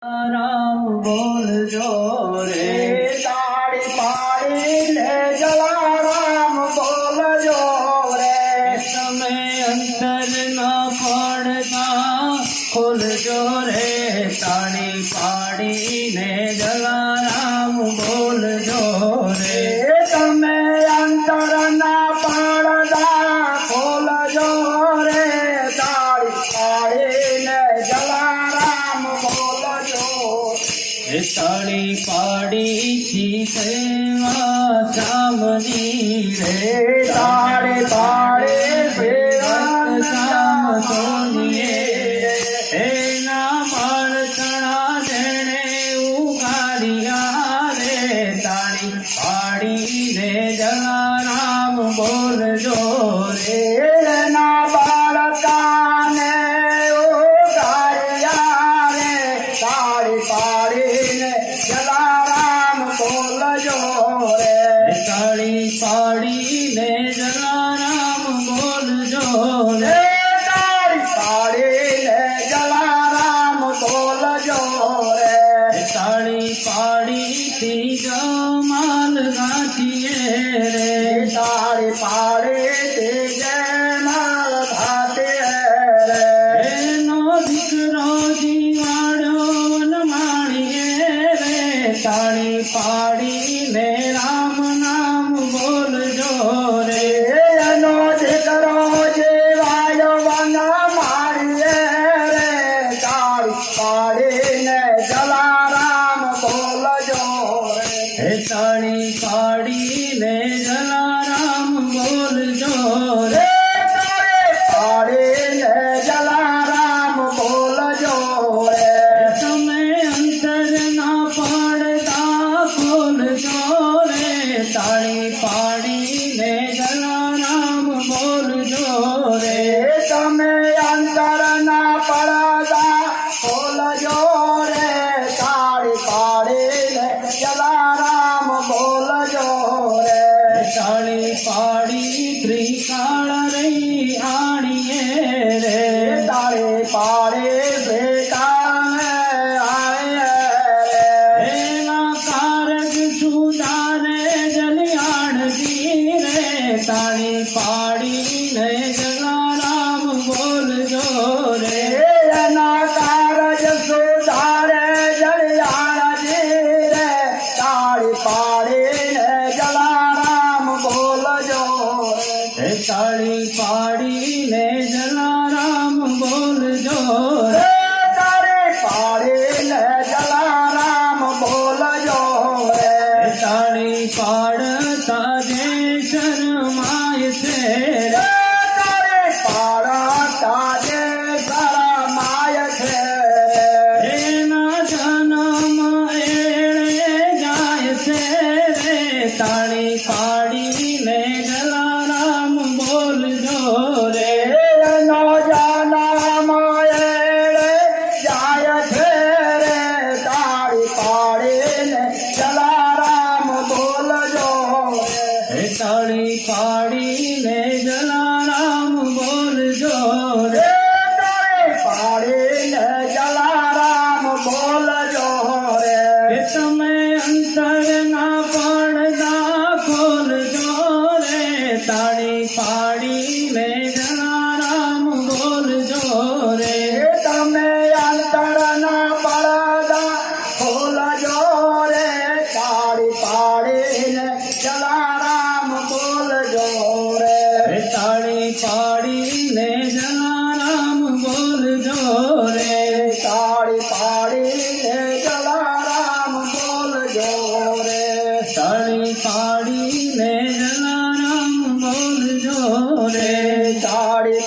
રામ બોલજો રે તાળી પાડીને જલારામ બોલજો રે તમે અંતર ના પડતા ખોલજો રે તાળી પાડીને જલારામ બોલજો રે તમે અંતર ના પડતા ખોલજો રે તાળી પાડીને જલારામ બોલજો તાળી પાડી થી સેવા ચામની રે તાળી પાડી સેવા ચામ સોનીએ એના મળતણા જેણે ઉગાડ્યા રે તાળી પાડીને જલારામ બોલજો રે ના બાળકાને ઉગાડ્યા રે તાળી પાડીને જલારામ બોલજો રે તાળી પાડીને જલારામ બોલજો રે તાળી પાડીને જલારામ બોલજો રે તાળી પાડીથી જમાલ ગાંઠીએ રે તાળી પાડીથી જયમાલ ભાતે રે એનો દીકરો જીવાડ્યો વનમાળીએ રે તાળી પાડીને રામ નામ બોલજો રે એનો દીકરો જીવાયો વન મારીએ રે તાળી પાડીને જલારામ બોલજો રે તાળી પાડીને જલારામ બોલજો રે તાળી પાડીને જલારામ બોલજો રે તમે અંતર ના પડતા ખોલજો રે તાળી પાડીને જલારામ બોલજો રે તમે અંતર ના પડતા ખોલજો રે તાળી પાડીને જલારામ બોલજો રે તાળી પાડી ત્રિકાળ રહી આણીએ રે તાળી પાડી ભેટાને આય રે એના કારજ સુધારે જલિયાણજી રે તાળી પાડીને જલારામ બોલજો રે એના કારજ સુધારે જલિયાણજી રે તાળી પાડીને જલારામ બોલજો રે તાળી પાડીને જલારામ બોલજો રે તાળી પાડીને જલારામ બોલજો રે તાળી પાડતા જે શરમાય છે રે તાળી પાડતા જે શરમાય છે એના જન્મ એળે જાય છે રે તાળી પાડીને જલારામ બોલજો રે એનો જન્મ એળે જાય છે રે તાળી પાડીને જલારામ બોલજો રે તાળી પાડીને જલારામ બોલજો રે તાળી પાડીને જલારામ બોલજો રે તમે અંતર ના પડતા ખોલજો રે તાળી પાડીને જલારામ બોલજો રે તમે અંતર ના પડદા ખોલજો રે તાળી પાડીને જલારામ બોલજો રે તાળી પાડીને જલારામ બોલજો રે તાળી પાડીને જલારામ બોલજો રે તાળી પાડીને જલારામ બોલજો રે તાળી